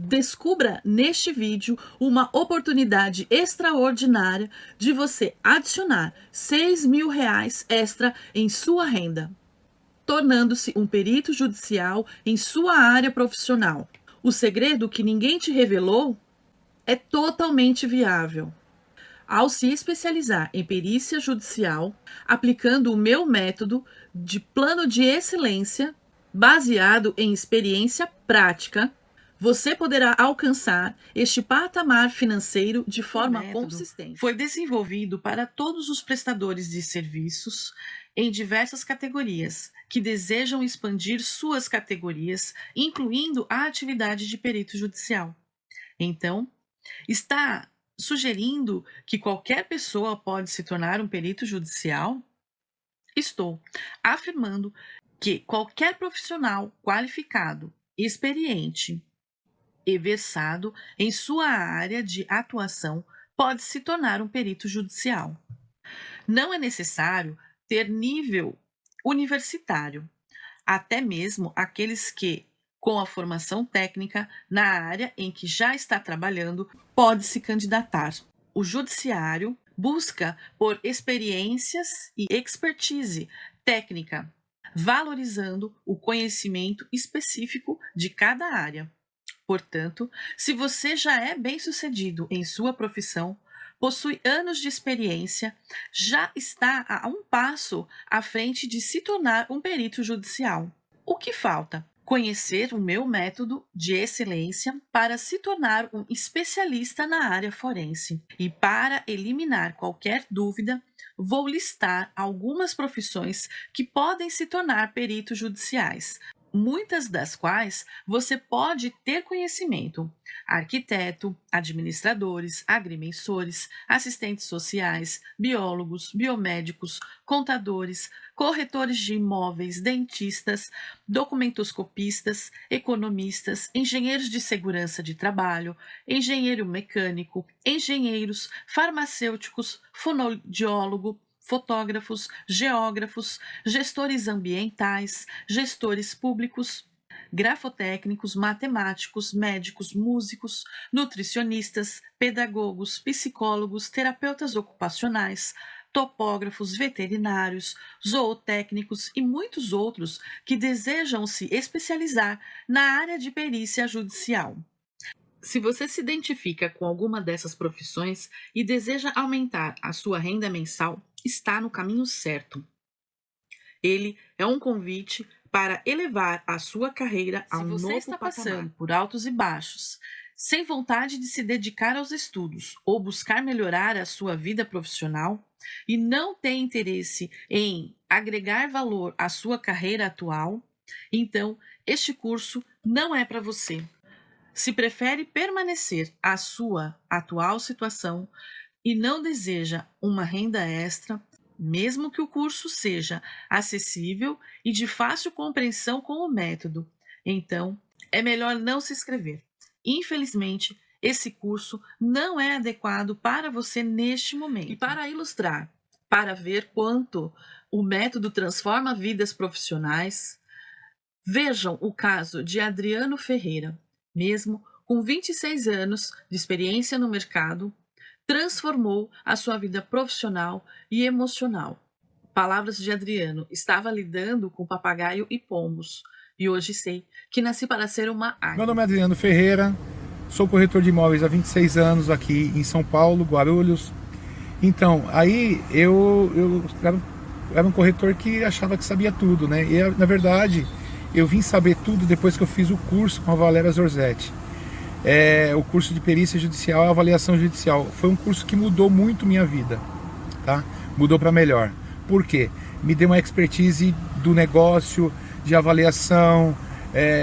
Descubra neste vídeo uma oportunidade extraordinária de você adicionar R$ 6.000 extra em sua renda, tornando-se um perito judicial em sua área profissional. O segredo que ninguém te revelou é totalmente viável. Ao se especializar em perícia judicial, aplicando o meu método de plano de excelência, baseado em experiência prática, você poderá alcançar este patamar financeiro de forma consistente. Foi desenvolvido para todos os prestadores de serviços em diversas categorias que desejam expandir suas categorias, incluindo a atividade de perito judicial. Então, está sugerindo que qualquer pessoa pode se tornar um perito judicial? Estou afirmando que qualquer profissional qualificado, experiente e versado em sua área de atuação pode se tornar um perito judicial. Não é necessário ter nível universitário, até mesmo aqueles que, com a formação técnica na área em que já está trabalhando, pode se candidatar. O judiciário busca por experiências e expertise técnica, valorizando o conhecimento específico de cada área. Portanto, se você já é bem-sucedido em sua profissão, possui anos de experiência, já está a um passo à frente de se tornar um perito judicial. O que falta? Conhecer o meu método de excelência para se tornar um especialista na área forense. E para eliminar qualquer dúvida, vou listar algumas profissões que podem se tornar peritos judiciais, muitas das quais você pode ter conhecimento: arquiteto, administradores, agrimensores, assistentes sociais, biólogos, biomédicos, contadores, corretores de imóveis, dentistas, documentoscopistas, economistas, engenheiros de segurança de trabalho, engenheiro mecânico, engenheiros, farmacêuticos, fonoaudiólogo, fotógrafos, geógrafos, gestores ambientais, gestores públicos, grafotécnicos, matemáticos, médicos, músicos, nutricionistas, pedagogos, psicólogos, terapeutas ocupacionais, topógrafos, veterinários, zootécnicos e muitos outros que desejam se especializar na área de perícia judicial. Se você se identifica com alguma dessas profissões e deseja aumentar a sua renda mensal, está no caminho certo. Ele é um convite para elevar a sua carreira a um novo patamar. Se você está passando por altos e baixos, sem vontade de se dedicar aos estudos ou buscar melhorar a sua vida profissional e não tem interesse em agregar valor à sua carreira atual, então este curso não é para você. Se prefere permanecer à sua atual situação e não deseja uma renda extra, mesmo que o curso seja acessível e de fácil compreensão com o método, então é melhor não se inscrever. Infelizmente, esse curso não é adequado para você neste momento. E para ilustrar, para ver quanto o método transforma vidas profissionais, vejam o caso de Adriano Ferreira. Mesmo com 26 anos de experiência no mercado, transformou a sua vida profissional e emocional. Palavras de Adriano: estava lidando com papagaio e pombos, e hoje sei que nasci para ser uma águia. Meu nome é Adriano Ferreira, sou corretor de imóveis há 26 anos aqui em São Paulo, Guarulhos. Então, aí eu era um corretor que achava que sabia tudo, né? E na verdade, eu vim saber tudo depois que eu fiz o curso com a Valéria Zorzetti. O curso de perícia judicial e avaliação judicial. Foi um curso que mudou muito minha vida, tá? Mudou para melhor. Por quê? Me deu uma expertise do negócio, de avaliação,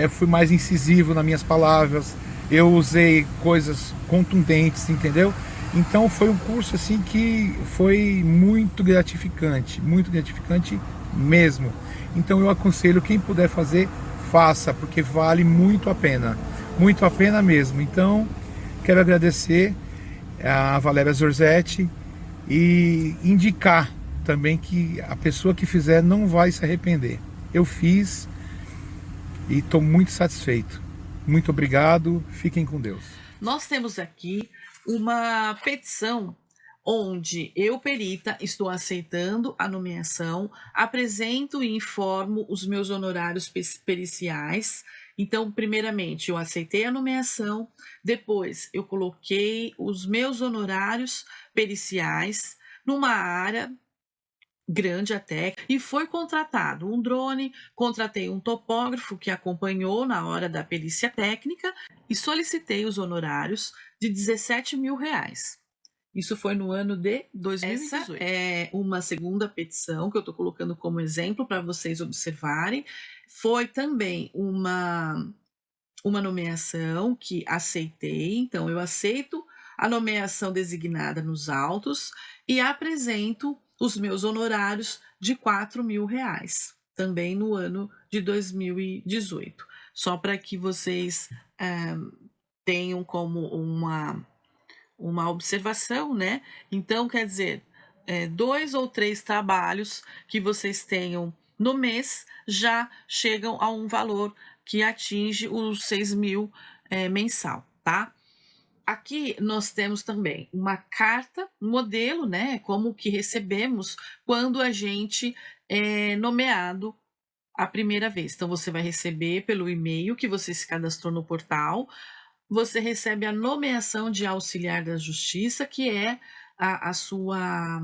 fui mais incisivo nas minhas palavras, eu usei coisas contundentes, entendeu? Então foi um curso assim que foi muito gratificante mesmo. Então eu aconselho, quem puder fazer, faça, porque vale muito a pena mesmo. Então quero agradecer a Valéria Zorzetti e indicar também que a pessoa que fizer não vai se arrepender. Eu fiz e estou muito satisfeito. Muito obrigado, fiquem com Deus. Nós temos aqui uma petição onde eu, perita, estou aceitando a nomeação, apresento e informo os meus honorários periciais. Então, primeiramente, eu aceitei a nomeação, depois eu coloquei os meus honorários periciais numa área grande até, e foi contratado um drone, contratei um topógrafo que acompanhou na hora da perícia técnica e solicitei os honorários de R$ 17.000. Isso foi no ano de 2018. Essa é uma segunda petição que eu estou colocando como exemplo para vocês observarem. Foi também uma nomeação que aceitei, então eu aceito a nomeação designada nos autos e apresento os meus honorários de R$ 4.000, também no ano de 2018. Só para que vocês tenham como uma observação, né? Então, quer dizer, 2 ou 3 trabalhos que vocês tenham no mês já chegam a um valor que atinge os 6.000 mensal, tá? Aqui nós temos também uma carta modelo, né? Como que recebemos quando a gente é nomeado a primeira vez. Então, você vai receber pelo e-mail que você se cadastrou no portal, você recebe a nomeação de auxiliar da justiça, que é a sua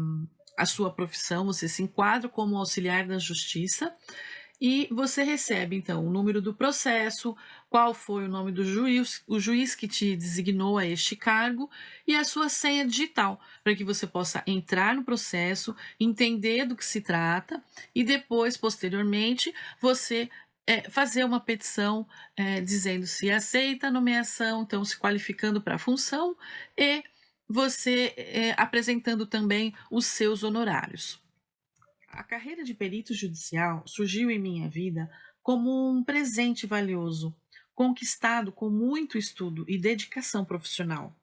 profissão, você se enquadra como auxiliar da justiça, e você recebe, então, o número do processo, qual foi o nome do juiz, o juiz que te designou a este cargo, e a sua senha digital, para que você possa entrar no processo, entender do que se trata, e depois, posteriormente, você fazer uma petição dizendo se aceita a nomeação, então se qualificando para a função, e você apresentando também os seus honorários. A carreira de perito judicial surgiu em minha vida como um presente valioso, conquistado com muito estudo e dedicação profissional.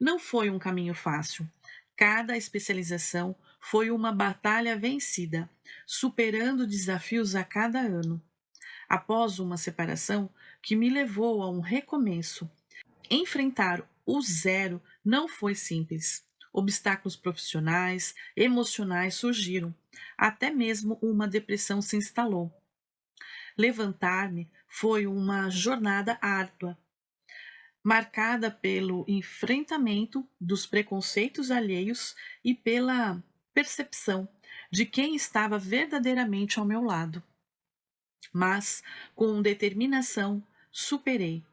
Não foi um caminho fácil. Cada especialização foi uma batalha vencida, superando desafios a cada ano. Após uma separação que me levou a um recomeço, enfrentar o zero não foi simples. Obstáculos profissionais, emocionais surgiram, até mesmo uma depressão se instalou. Levantar-me foi uma jornada árdua, marcada pelo enfrentamento dos preconceitos alheios e pela percepção de quem estava verdadeiramente ao meu lado. Mas, com determinação, superei.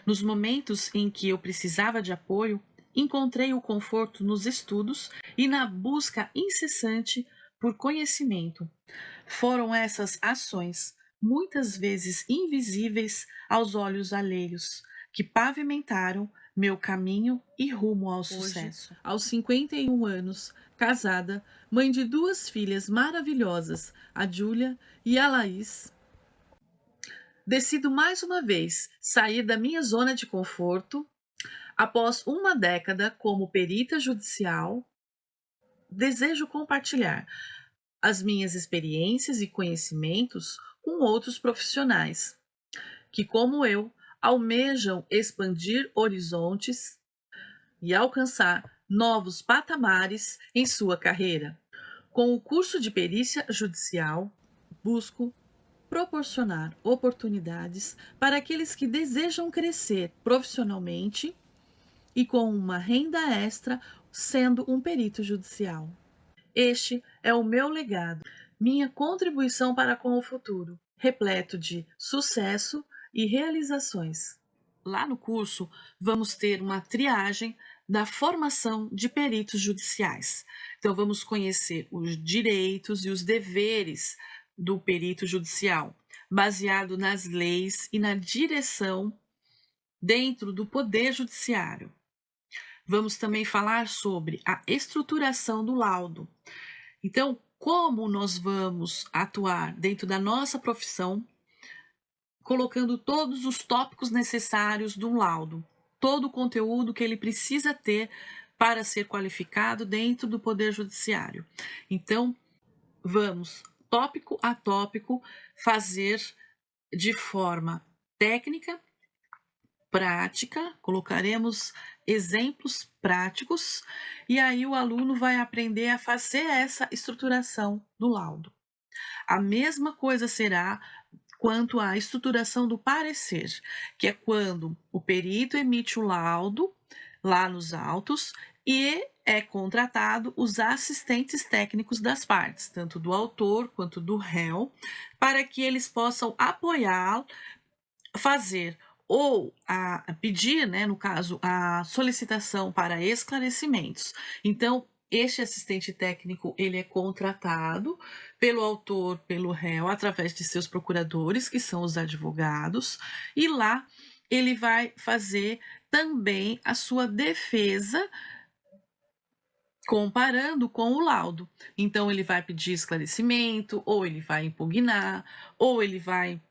Nos momentos em que eu precisava de apoio, encontrei o conforto nos estudos e na busca incessante por conhecimento. Foram essas ações, muitas vezes invisíveis aos olhos alheios, que pavimentaram meu caminho e rumo ao sucesso. Hoje, aos 51 anos, casada, mãe de 2 filhas maravilhosas, a Júlia e a Laís, decido mais uma vez sair da minha zona de conforto. Após uma década como perita judicial, desejo compartilhar as minhas experiências e conhecimentos com outros profissionais que, como eu, almejam expandir horizontes e alcançar novos patamares em sua carreira. Com o curso de perícia judicial, busco proporcionar oportunidades para aqueles que desejam crescer profissionalmente e com uma renda extra sendo um perito judicial. Este é o meu legado, minha contribuição para com o futuro, repleto de sucesso e realizações. Lá no curso, vamos ter uma triagem da formação de peritos judiciais. Então, vamos conhecer os direitos e os deveres do perito judicial, baseado nas leis e na direção dentro do Poder Judiciário. Vamos também falar sobre a estruturação do laudo. Então, como nós vamos atuar dentro da nossa profissão, colocando todos os tópicos necessários do laudo, todo o conteúdo que ele precisa ter para ser qualificado dentro do Poder Judiciário. Então, vamos, tópico a tópico, fazer de forma técnica prática, colocaremos exemplos práticos, e aí o aluno vai aprender a fazer essa estruturação do laudo. A mesma coisa será quanto à estruturação do parecer, que é quando o perito emite o laudo lá nos autos e é contratado os assistentes técnicos das partes, tanto do autor quanto do réu, para que eles possam apoiar, fazer ou a pedir, né, no caso, a solicitação para esclarecimentos. Então, este assistente técnico, ele é contratado pelo autor, pelo réu, através de seus procuradores, que são os advogados, e lá ele vai fazer também a sua defesa comparando com o laudo. Então, ele vai pedir esclarecimento, ou ele vai impugnar, ou ele vai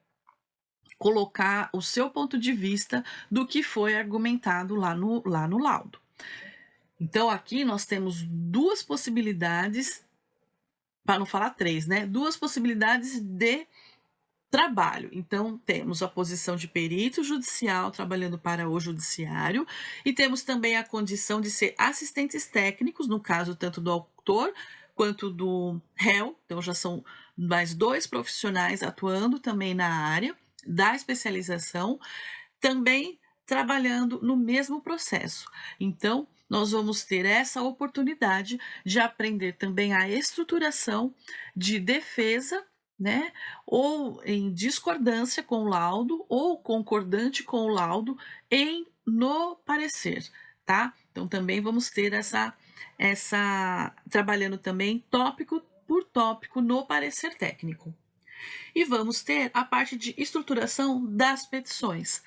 colocar o seu ponto de vista do que foi argumentado lá no laudo. Então, aqui nós temos duas possibilidades, para não falar três, né? Duas possibilidades de trabalho. Então, temos a posição de perito judicial trabalhando para o judiciário, e temos também a condição de ser assistentes técnicos, no caso, tanto do autor quanto do réu. Então, já são mais dois profissionais atuando também na área da especialização, também trabalhando no mesmo processo. Então, nós vamos ter essa oportunidade de aprender também a estruturação de defesa, né? Ou em discordância com o laudo, ou concordante com o laudo no parecer, tá? Então, também vamos ter essa trabalhando também tópico por tópico no parecer técnico. E vamos ter a parte de estruturação das petições.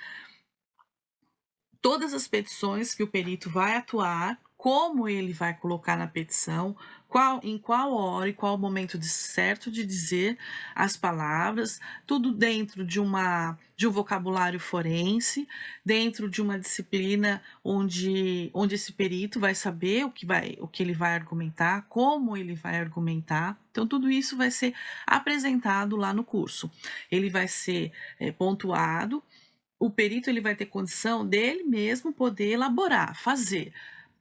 Todas as petições que o perito vai atuar, como ele vai colocar na petição, em qual hora e qual momento certo de dizer as palavras, tudo dentro de um vocabulário forense, dentro de uma disciplina onde esse perito vai saber o que ele vai argumentar, como ele vai argumentar. Então, tudo isso vai ser apresentado lá no curso. Ele vai ser pontuado. O perito ele vai ter condição dele mesmo poder elaborar, fazer.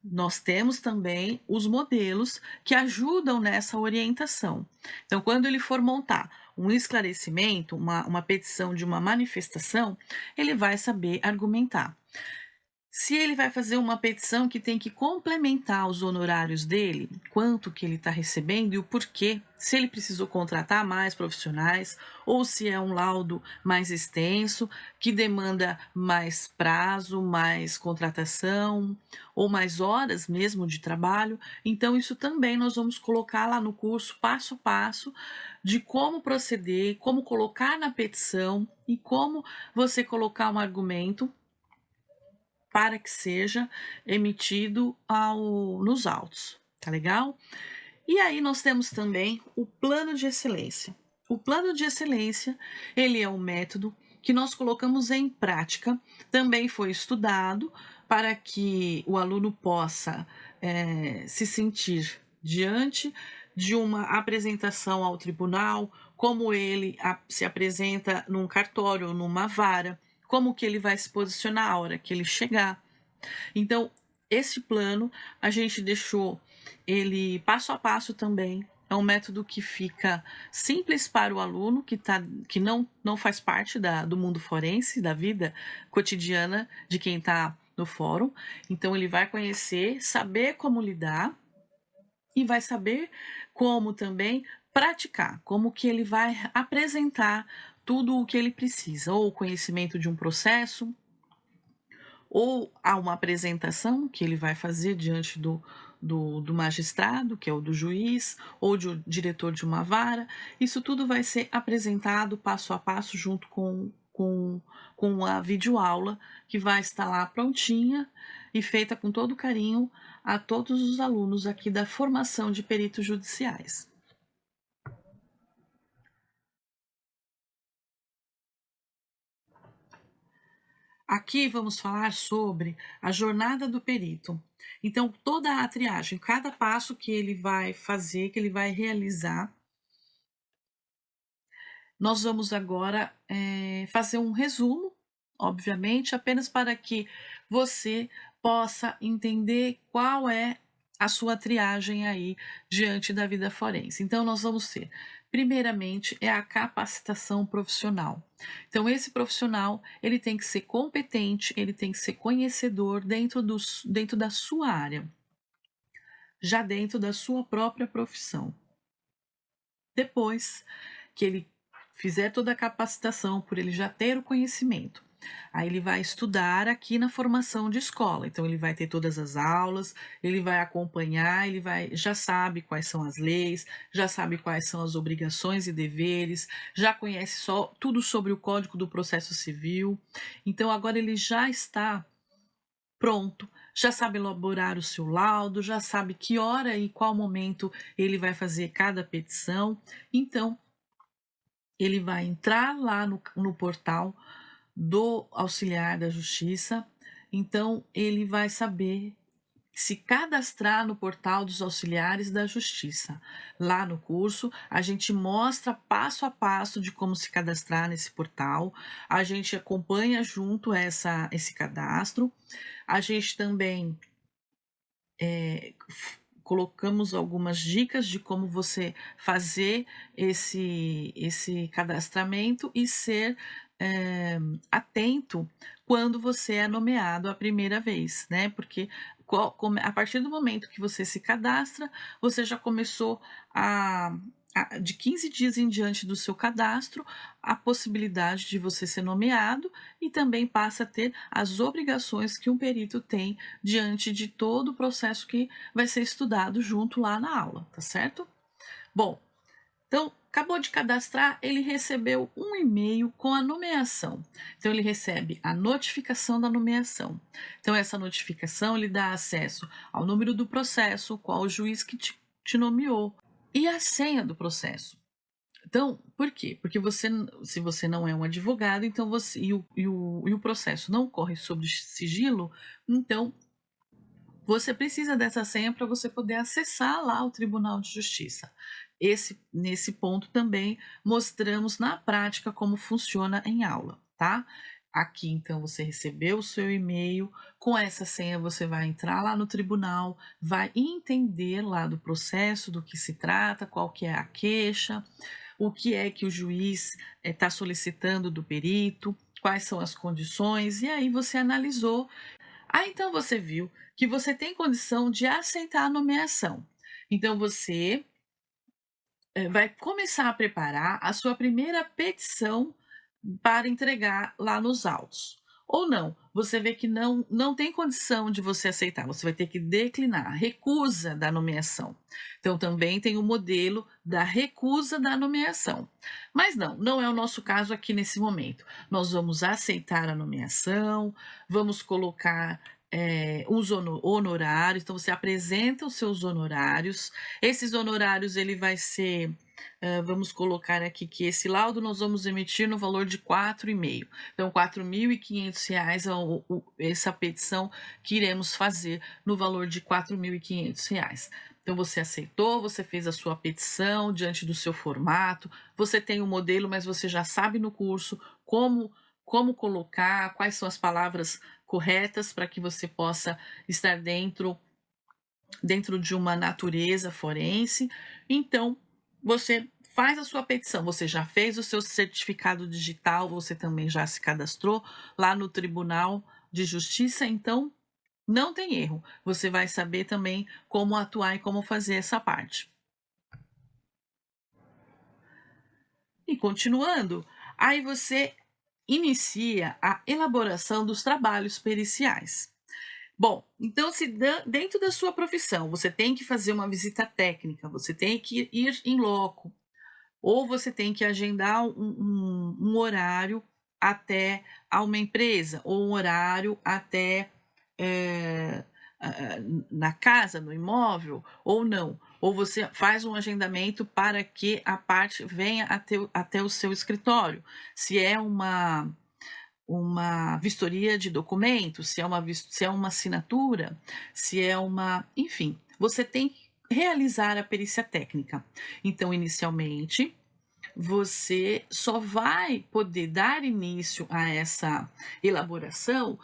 Nós temos também os modelos que ajudam nessa orientação. Então, quando ele for montar um esclarecimento, uma petição de uma manifestação, ele vai saber argumentar. Se ele vai fazer uma petição que tem que complementar os honorários dele, quanto que ele está recebendo e o porquê, se ele precisou contratar mais profissionais, ou se é um laudo mais extenso, que demanda mais prazo, mais contratação, ou mais horas mesmo de trabalho. Então, isso também nós vamos colocar lá no curso, passo a passo, de como proceder, como colocar na petição e como você colocar um argumento para que seja emitido nos autos, tá legal? E aí nós temos também o plano de excelência. O plano de excelência, ele é um método que nós colocamos em prática, também foi estudado para que o aluno possa se sentir diante de uma apresentação ao tribunal, como ele se apresenta num cartório ou numa vara, como que ele vai se posicionar a hora que ele chegar. Então, esse plano a gente deixou ele passo a passo também. É um método que fica simples para o aluno que não faz parte do mundo forense, da vida cotidiana de quem está no fórum. Então, ele vai conhecer, saber como lidar e vai saber como também praticar, como que ele vai apresentar tudo o que ele precisa, ou o conhecimento de um processo, ou há uma apresentação que ele vai fazer diante do magistrado, que é o do juiz, ou do diretor de uma vara. Isso tudo vai ser apresentado passo a passo junto com a videoaula, que vai estar lá prontinha e feita com todo carinho a todos os alunos aqui da formação de peritos judiciais. Aqui vamos falar sobre a jornada do perito. Então, toda a triagem, cada passo que ele vai fazer, que ele vai realizar. Nós vamos agora fazer um resumo obviamente, apenas para que você possa entender qual é a sua triagem aí diante da vida forense. Então, nós vamos ter, primeiramente, é a capacitação profissional. Então, esse profissional, ele tem que ser competente, ele tem que ser conhecedor dentro da sua área, já dentro da sua própria profissão. Depois que ele fizer toda a capacitação, por ele já ter o conhecimento, aí ele vai estudar aqui na formação de escola. Então ele vai ter todas as aulas, ele vai acompanhar, já sabe quais são as leis, já sabe quais são as obrigações e deveres, já conhece tudo sobre o Código do Processo Civil. Então agora ele já está pronto, já sabe elaborar o seu laudo, já sabe que hora e qual momento ele vai fazer cada petição. Então, ele vai entrar lá no portal do auxiliar da justiça, então ele vai saber se cadastrar no portal dos auxiliares da justiça. Lá no curso, a gente mostra passo a passo de como se cadastrar nesse portal, a gente acompanha junto esse cadastro, a gente também colocamos algumas dicas de como você fazer esse cadastramento e ser atento quando você é nomeado a primeira vez, né? Porque a partir do momento que você se cadastra, você já começou de 15 dias em diante do seu cadastro, a possibilidade de você ser nomeado e também passa a ter as obrigações que um perito tem diante de todo o processo que vai ser estudado junto lá na aula, tá certo? Bom, então, acabou de cadastrar, ele recebeu um e-mail com a nomeação. Então, ele recebe a notificação da nomeação. Então, essa notificação lhe dá acesso ao número do processo, qual o juiz que te nomeou, e a senha do processo. Então, por quê? Porque se você não é um advogado, então o processo não corre sob sigilo, então você precisa dessa senha para você poder acessar lá o Tribunal de Justiça. Nesse ponto também mostramos na prática como funciona em aula, tá? Aqui, então, você recebeu o seu e-mail, com essa senha você vai entrar lá no tribunal, vai entender lá do processo, do que se trata, qual que é a queixa, o que é que o juiz está solicitando do perito, quais são as condições, e aí você analisou. Então você viu que você tem condição de aceitar a nomeação. Então você vai começar a preparar a sua primeira petição para entregar lá nos autos. Ou não, você vê que não tem condição de você aceitar, você vai ter que declinar, recusa da nomeação. Então também tem o modelo da recusa da nomeação. Mas não é o nosso caso aqui nesse momento. Nós vamos aceitar a nomeação, vamos colocar os honorários, então você apresenta os seus honorários, esses honorários ele vai ser, vamos colocar aqui que esse laudo nós vamos emitir no valor de 4,5, então R$ 4.500 essa petição que iremos fazer no valor de R$ 4.500. Então você aceitou, você fez a sua petição diante do seu formato, você tem o modelo, mas você já sabe no curso como colocar, quais são as palavras corretas para que você possa estar dentro de uma natureza forense. Então, você faz a sua petição, você já fez o seu certificado digital, você também já se cadastrou lá no Tribunal de Justiça, então não tem erro. Você vai saber também como atuar e como fazer essa parte. E continuando, aí você inicia a elaboração dos trabalhos periciais. Bom, então se dentro da sua profissão você tem que fazer uma visita técnica, você tem que ir em loco, ou você tem que agendar um horário até a uma empresa, ou um horário até na casa, no imóvel, ou não. Ou você faz um agendamento para que a parte venha até o seu escritório. Se é uma vistoria de documentos, se é uma assinatura, se é enfim, você tem que realizar a perícia técnica. Então, inicialmente, você só vai poder dar início a essa elaboração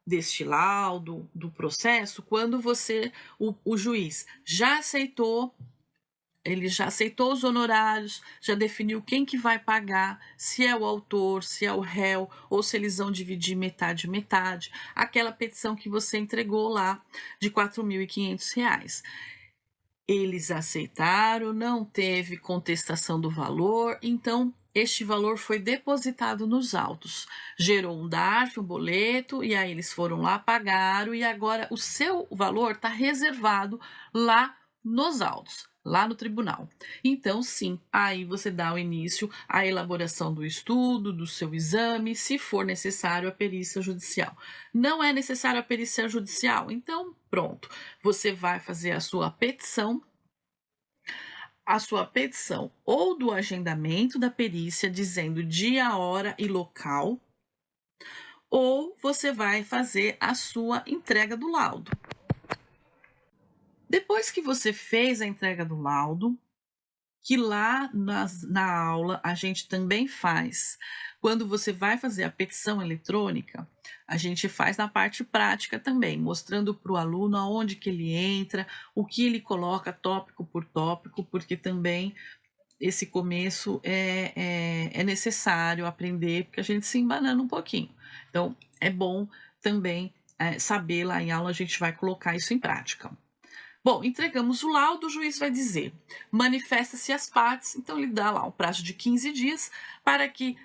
deste laudo, do processo, quando o juiz já aceitou, ele já aceitou os honorários, já definiu quem que vai pagar, se é o autor, se é o réu, ou se eles vão dividir metade, metade. Aquela petição que você entregou lá de R$ 4.500. Eles aceitaram, não teve contestação do valor, então este valor foi depositado nos autos. Gerou um DARF, um boleto, e aí eles foram lá, pagaram, e agora o seu valor está reservado lá nos autos, lá no tribunal. Então, sim, aí você dá o início à elaboração do estudo, do seu exame, se for necessário a perícia judicial. Não é necessário a perícia judicial, então pronto, você vai fazer a sua petição ou do agendamento da perícia dizendo dia, hora e local, ou você vai fazer a sua entrega do laudo. Depois que você fez a entrega do laudo, que lá na aula a gente também faz. Quando você vai fazer a petição eletrônica, a gente faz na parte prática também, mostrando para o aluno aonde que ele entra, o que ele coloca tópico por tópico, porque também esse começo é necessário aprender, porque a gente se embanana um pouquinho. Então, é bom também saber, lá em aula a gente vai colocar isso em prática. Bom, entregamos o laudo, o juiz vai dizer, manifesta-se as partes, então ele dá lá um prazo de 15 dias para que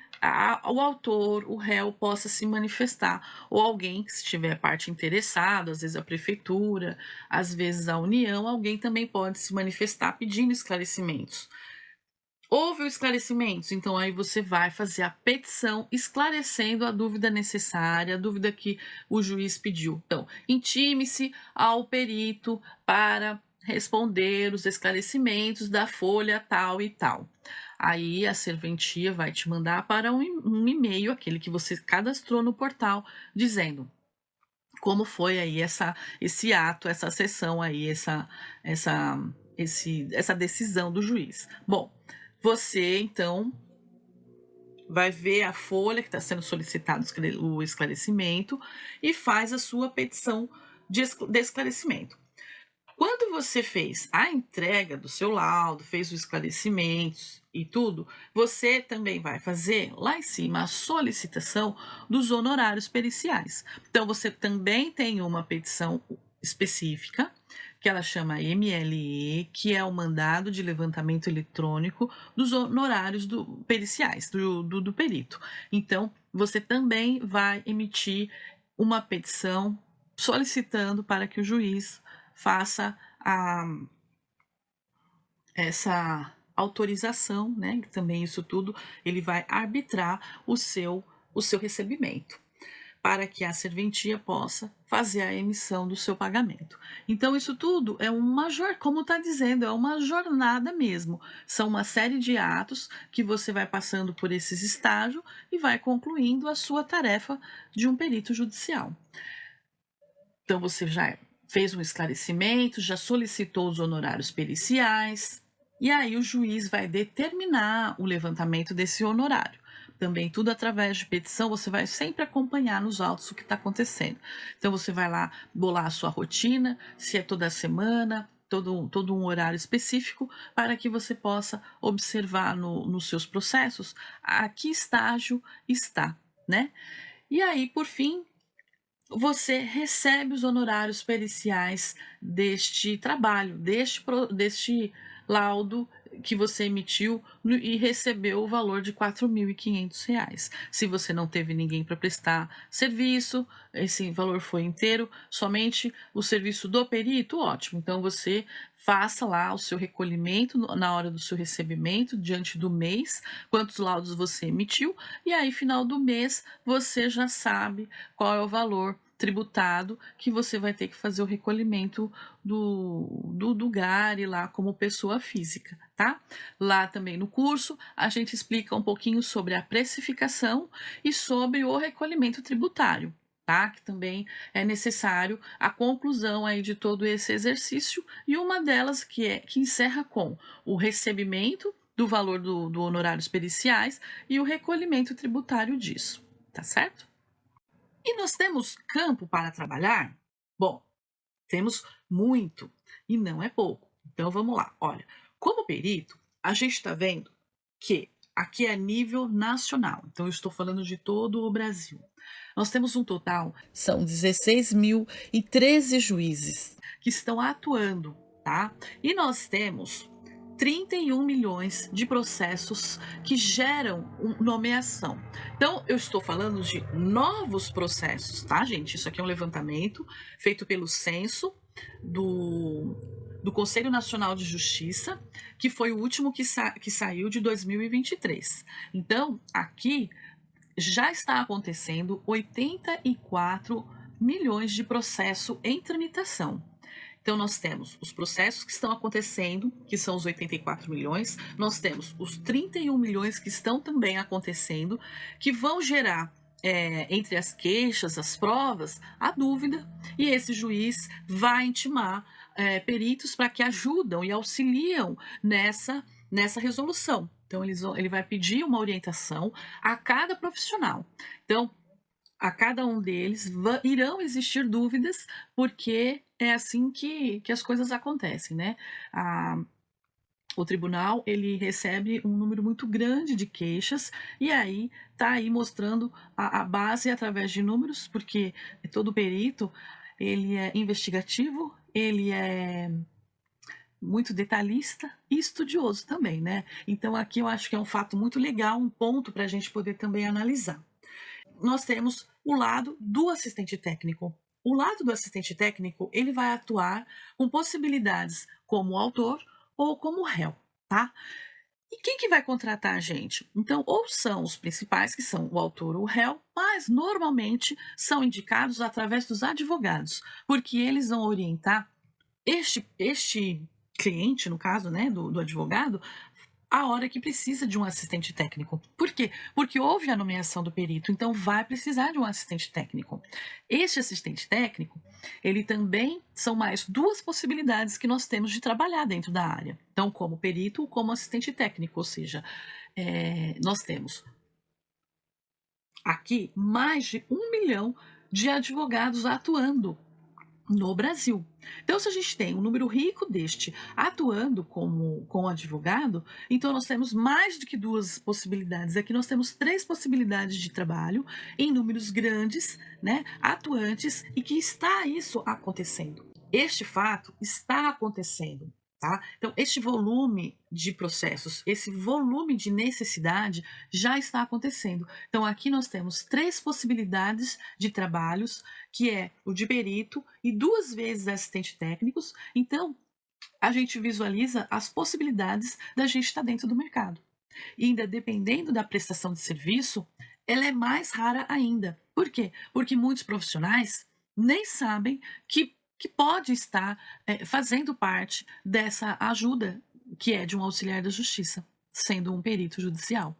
o autor, o réu, possa se manifestar, ou alguém que estiver parte interessada, às vezes a prefeitura, às vezes a União, alguém também pode se manifestar pedindo esclarecimentos. Houve o esclarecimento, então aí você vai fazer a petição esclarecendo a dúvida necessária, a dúvida que o juiz pediu. Então, intime-se ao perito para responder os esclarecimentos da folha tal e tal. Aí a serventia vai te mandar para um e-mail, aquele que você cadastrou no portal, dizendo como foi aí esse ato, essa sessão aí, essa decisão do juiz. Bom, você, então, vai ver a folha que está sendo solicitado o esclarecimento e faz a sua petição de esclarecimento. Quando você fez a entrega do seu laudo, fez os esclarecimentos e tudo, você também vai fazer lá em cima a solicitação dos honorários periciais. Então, você também tem uma petição específica, que ela chama MLE, que é o mandado de levantamento eletrônico dos honorários periciais, do perito. Então, você também vai emitir uma petição solicitando para que o juiz faça essa autorização, né? Também isso tudo ele vai arbitrar o seu recebimento, para que a serventia possa fazer a emissão do seu pagamento. Então, isso tudo é como está dizendo, é uma jornada mesmo. São uma série de atos que você vai passando por esses estágios e vai concluindo a sua tarefa de um perito judicial. Então, você já fez um esclarecimento, já solicitou os honorários periciais, e aí o juiz vai determinar o levantamento desse honorário. Também tudo através de petição, você vai sempre acompanhar nos autos o que está acontecendo. Então você vai lá bolar a sua rotina, se é toda semana, todo um horário específico, para que você possa observar nos seus processos a que estágio está, né? E aí, por fim, você recebe os honorários periciais deste trabalho, deste laudo que você emitiu e recebeu o valor de R$ 4.500. Se você não teve ninguém para prestar serviço, esse valor foi inteiro, somente o serviço do perito, ótimo. Então você faça lá o seu recolhimento na hora do seu recebimento, diante do mês, quantos laudos você emitiu, e aí final do mês você já sabe qual é o valor tributado que você vai ter que fazer o recolhimento do GARI lá como pessoa física, tá? Lá também no curso a gente explica um pouquinho sobre a precificação e sobre o recolhimento tributário, tá? Que também é necessário a conclusão aí de todo esse exercício, e uma delas que encerra com o recebimento do valor do honorários periciais e o recolhimento tributário disso, tá certo? E nós temos campo para trabalhar? Bom, temos muito e não é pouco. Então vamos lá. Olha, como perito, a gente está vendo que aqui é nível nacional. Então eu estou falando de todo o Brasil. Nós temos um total, são 16.013 juízes que estão atuando, tá? E nós temos 31 milhões de processos que geram nomeação. Então, eu estou falando de novos processos, tá, gente? Isso aqui é um levantamento feito pelo censo do Conselho Nacional de Justiça, que foi o último que saiu de 2023. Então, aqui já está acontecendo 84 milhões de processo em tramitação. Então, nós temos os processos que estão acontecendo, que são os 84 milhões, nós temos os 31 milhões que estão também acontecendo, que vão gerar, entre as queixas, as provas, a dúvida, e esse juiz vai intimar peritos para que ajudam e auxiliam nessa resolução. Então, ele vai pedir uma orientação a cada profissional. Então, a cada um deles irão existir dúvidas, porque é assim que as coisas acontecem, né? O tribunal, ele recebe um número muito grande de queixas e aí tá aí mostrando a base através de números, porque todo perito, ele é investigativo, ele é muito detalhista e estudioso também, né? Então aqui eu acho que é um fato muito legal, um ponto para a gente poder também analisar. Nós temos o lado do assistente técnico. O lado do assistente técnico, ele vai atuar com possibilidades como autor ou como réu, tá? E quem que vai contratar a gente? Então, ou são os principais, que são o autor ou o réu, mas normalmente são indicados através dos advogados, porque eles vão orientar este cliente, no caso, né, do advogado, a hora que precisa de um assistente técnico. Por quê? Porque houve a nomeação do perito, então vai precisar de um assistente técnico. Este assistente técnico, ele também são mais duas possibilidades que nós temos de trabalhar dentro da área. Então, como perito ou como assistente técnico, ou seja, nós temos aqui mais de 1 milhão de advogados atuando no Brasil. Então, se a gente tem um número rico deste atuando como advogado, então nós temos mais do que duas possibilidades. Aqui nós temos 3 possibilidades de trabalho em números grandes, né, atuantes, e que está isso acontecendo. Este fato está acontecendo. Tá? Então, este volume de processos, esse volume de necessidade já está acontecendo. Então, aqui nós temos 3 possibilidades de trabalhos, que é o de perito e 2 vezes assistente técnicos. Então, a gente visualiza as possibilidades da gente estar dentro do mercado. E ainda dependendo da prestação de serviço, ela é mais rara ainda. Por quê? Porque muitos profissionais nem sabem que pode estar fazendo parte dessa ajuda que é de um auxiliar da justiça, sendo um perito judicial.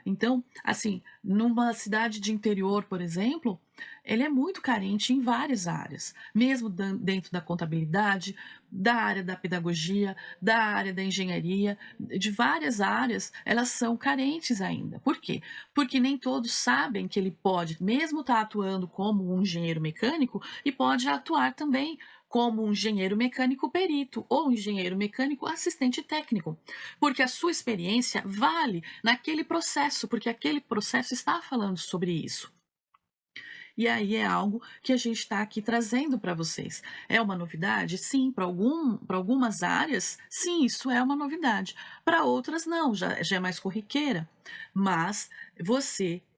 Então, assim, numa cidade de interior, por exemplo, ele é muito carente em várias áreas, mesmo dentro da contabilidade, da área da pedagogia, da área da engenharia, de várias áreas, elas são carentes ainda. Por quê? Porque nem todos sabem que ele pode, mesmo estar atuando como um engenheiro mecânico, e pode atuar também como um engenheiro mecânico perito ou um engenheiro mecânico assistente técnico, porque a sua experiência vale naquele processo, porque aquele processo está falando sobre isso. E aí é algo que a gente está aqui trazendo para vocês. É uma novidade? Sim, para algumas áreas, sim, isso é uma novidade. Para outras, não, já é mais corriqueira. Mas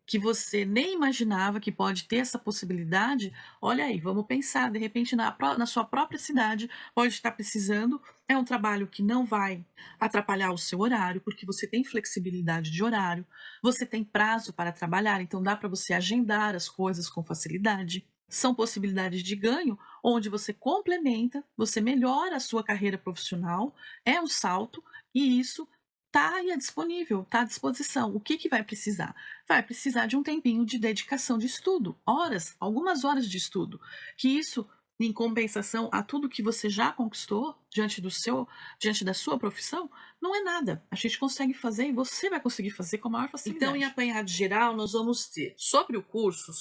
que você nem imaginava que pode ter essa possibilidade, olha aí, vamos pensar, de repente na sua própria cidade pode estar precisando, é um trabalho que não vai atrapalhar o seu horário, porque você tem flexibilidade de horário, você tem prazo para trabalhar, então dá para você agendar as coisas com facilidade. São possibilidades de ganho, onde você complementa, você melhora a sua carreira profissional, é um salto, e isso está aí disponível, está à disposição. O que vai precisar? Vai precisar de um tempinho de dedicação de estudo, horas, algumas horas de estudo, que isso em compensação a tudo que você já conquistou diante da sua profissão, não é nada. A gente consegue fazer e você vai conseguir fazer com a maior facilidade. Então, em apanhado geral, nós vamos ter sobre o curso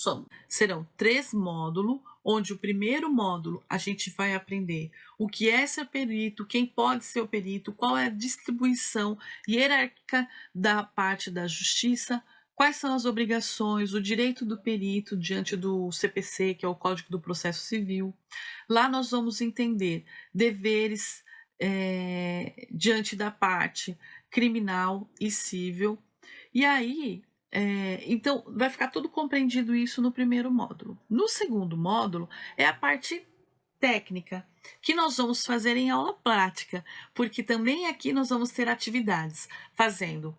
serão 3 módulos, onde o primeiro módulo a gente vai aprender o que é ser perito, quem pode ser o perito, qual é a distribuição hierárquica da parte da justiça, quais são as obrigações, o direito do perito diante do CPC, que é o Código do Processo Civil. Lá nós vamos entender deveres diante da parte criminal e civil. E aí, então, vai ficar tudo compreendido isso no primeiro módulo. No segundo módulo é a parte técnica, que nós vamos fazer em aula prática, porque também aqui nós vamos ter atividades fazendo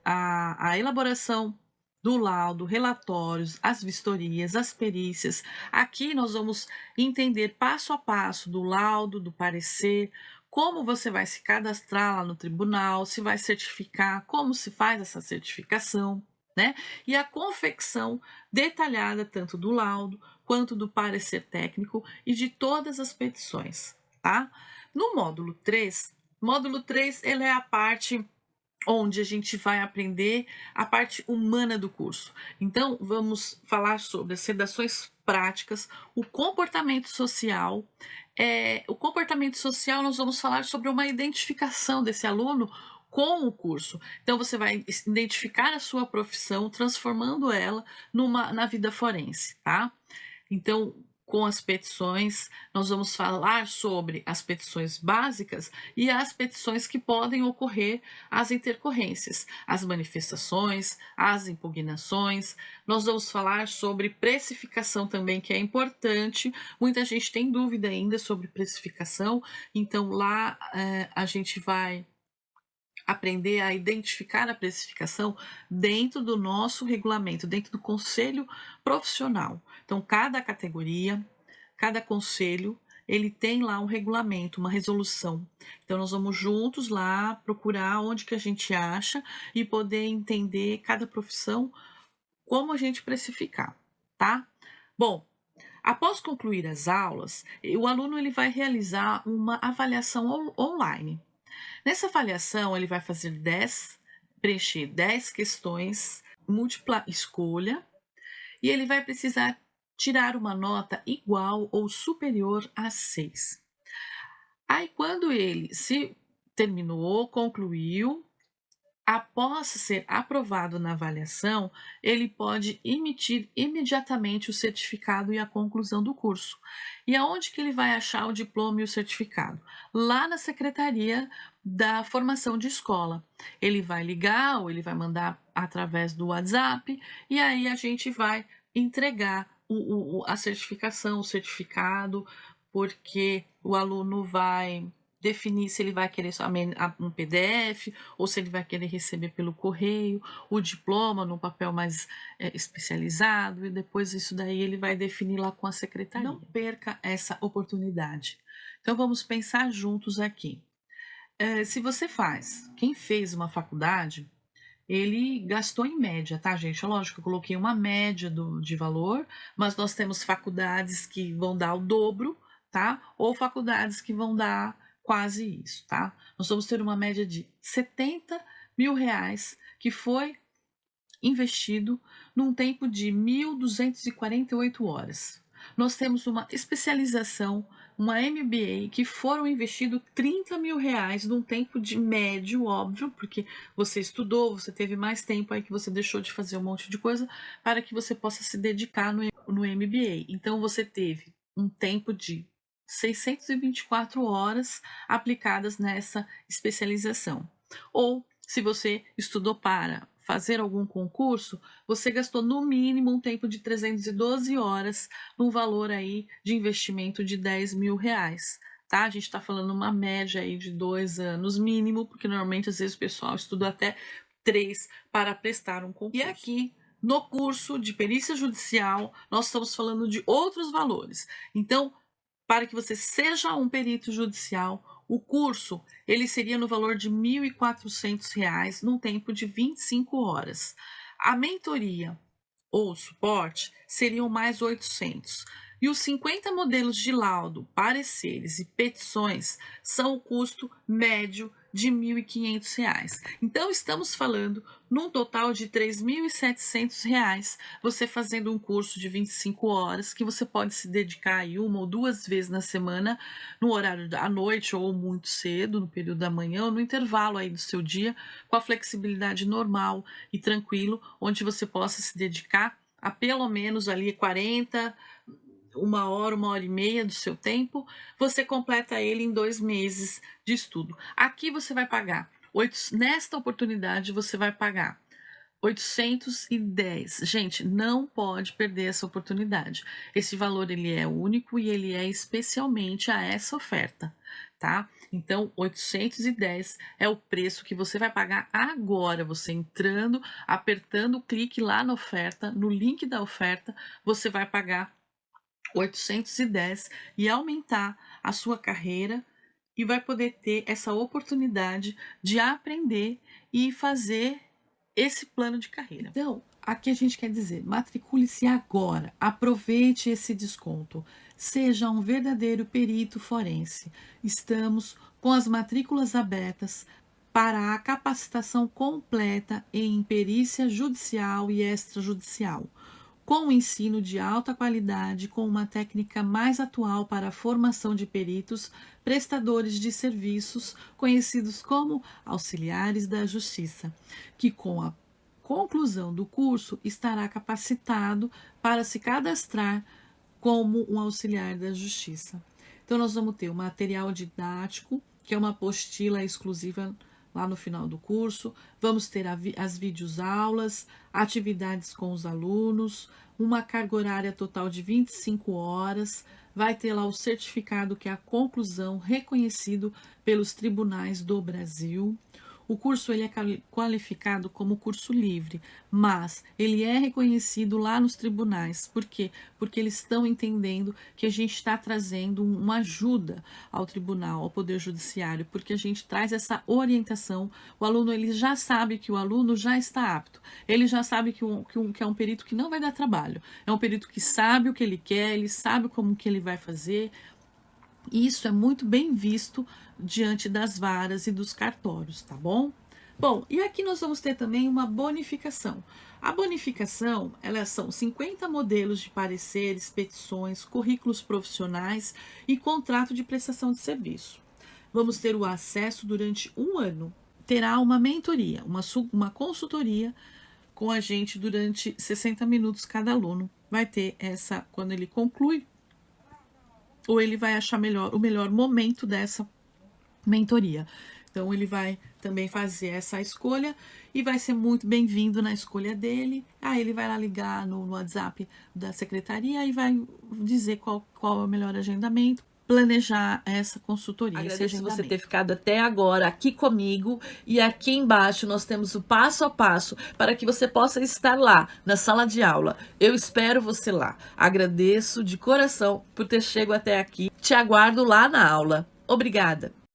a elaboração do laudo, relatórios, as vistorias, as perícias. Aqui nós vamos entender passo a passo do laudo, do parecer, como você vai se cadastrar lá no tribunal, se vai certificar, como se faz essa certificação, né? E a confecção detalhada tanto do laudo quanto do parecer técnico e de todas as petições, tá? No módulo 3, ele é a parte onde a gente vai aprender a parte humana do curso. Então, vamos falar sobre as redações práticas, o comportamento social. O comportamento social, nós vamos falar sobre uma identificação desse aluno com o curso. Então, você vai identificar a sua profissão, transformando ela na vida forense, tá? Então, com as petições, nós vamos falar sobre as petições básicas e as petições que podem ocorrer, as intercorrências, as manifestações, as impugnações. Nós vamos falar sobre precificação também, que é importante. Muita gente tem dúvida ainda sobre precificação, então lá a gente vai aprender a identificar a precificação dentro do nosso regulamento, dentro do conselho profissional. Então, cada categoria, cada conselho, ele tem lá um regulamento, uma resolução. Então, nós vamos juntos lá procurar onde que a gente acha e poder entender cada profissão, como a gente precificar, tá? Bom, após concluir as aulas, o aluno ele vai realizar uma avaliação online. Nessa avaliação, ele vai preencher 10 questões, múltipla escolha, e ele vai precisar tirar uma nota igual ou superior a 6. Aí, quando ele se terminou, concluiu, após ser aprovado na avaliação, ele pode emitir imediatamente o certificado e a conclusão do curso. E aonde que ele vai achar o diploma e o certificado? Lá na Secretaria da Formação de Escola. Ele vai ligar ou ele vai mandar através do WhatsApp e aí a gente vai entregar a certificação, o certificado, porque o aluno vai definir se ele vai querer só um PDF ou se ele vai querer receber pelo correio, o diploma num papel mais especializado, e depois isso daí ele vai definir lá com a secretaria. Não perca essa oportunidade. Então vamos pensar juntos aqui. Quem fez uma faculdade, ele gastou em média, tá, gente? Lógico, eu coloquei uma média de valor, mas nós temos faculdades que vão dar o dobro, tá? Ou faculdades que vão dar quase isso, tá? Nós vamos ter uma média de R$70 mil que foi investido num tempo de 1.248 horas. Nós temos uma especialização, uma MBA, que foram investidos R$30 mil num tempo de médio, óbvio, porque você estudou, você teve mais tempo aí que você deixou de fazer um monte de coisa para que você possa se dedicar no MBA. Então, você teve um tempo de 624 horas aplicadas nessa especialização. Ou, se você estudou para fazer algum concurso, você gastou no mínimo um tempo de 312 horas, num valor aí de investimento de R$10 mil, tá? A gente está falando uma média aí de 2 anos mínimo, porque normalmente às vezes o pessoal estuda até 3 para prestar um concurso. E aqui, no curso de perícia judicial, nós estamos falando de outros valores. Então, para que você seja um perito judicial, o curso ele seria no valor de R$ 1.400, num tempo de 25 horas. A mentoria ou suporte seriam mais 800. E os 50 modelos de laudo, pareceres e petições são o custo médio de R$ 1.500. Então, estamos falando num total de R$ 3.700, você fazendo um curso de 25 horas, que você pode se dedicar aí 1 ou 2 vezes na semana, no horário da noite ou muito cedo, no período da manhã, ou no intervalo aí do seu dia, com a flexibilidade normal e tranquilo, onde você possa se dedicar a pelo menos ali 40, 1 hora e meia do seu tempo, você completa ele em 2 meses de estudo. Aqui você vai pagar, nesta oportunidade você vai pagar 810. Gente, não pode perder essa oportunidade. Esse valor ele é único e ele é especialmente a essa oferta, tá? Então, 810 é o preço que você vai pagar agora. Você entrando, apertando o clique lá na oferta, no link da oferta, você vai pagar 810 e aumentar a sua carreira e vai poder ter essa oportunidade de aprender e fazer esse plano de carreira. Então, aqui a gente quer dizer, matricule-se agora, aproveite esse desconto, seja um verdadeiro perito forense. Estamos com as matrículas abertas para a capacitação completa em perícia judicial e extrajudicial, com um ensino de alta qualidade, com uma técnica mais atual para a formação de peritos, prestadores de serviços, conhecidos como auxiliares da justiça, que com a conclusão do curso estará capacitado para se cadastrar como um auxiliar da justiça. Então, nós vamos ter o material didático, que é uma apostila exclusiva lá no final do curso, vamos ter as videoaulas, atividades com os alunos, uma carga horária total de 25 horas, vai ter lá o certificado que é a conclusão reconhecido pelos tribunais do Brasil. O curso ele é qualificado como curso livre, mas ele é reconhecido lá nos tribunais. Por quê? Porque eles estão entendendo que a gente está trazendo uma ajuda ao tribunal, ao Poder Judiciário, porque a gente traz essa orientação. O aluno ele já sabe que o aluno já está apto, ele já sabe que é um perito que não vai dar trabalho, é um perito que sabe o que ele quer, ele sabe como que ele vai fazer. Isso é muito bem visto diante das varas e dos cartórios, tá bom? Bom, e aqui nós vamos ter também uma bonificação. A bonificação, elas são 50 modelos de pareceres, petições, currículos profissionais e contrato de prestação de serviço. Vamos ter o acesso durante 1 ano. Terá uma mentoria, uma consultoria com a gente durante 60 minutos cada aluno. Vai ter essa, quando ele conclui, ou ele vai achar o melhor momento dessa mentoria. Então, ele vai também fazer essa escolha e vai ser muito bem-vindo na escolha dele. Aí ele vai lá ligar no WhatsApp da secretaria e vai dizer qual é o melhor agendamento, planejar essa consultoria. Agradeço você ter ficado até agora aqui comigo, e aqui embaixo nós temos o passo a passo para que você possa estar lá na sala de aula. Eu espero você lá. Agradeço de coração por ter chegado até aqui. Te aguardo lá na aula. Obrigada!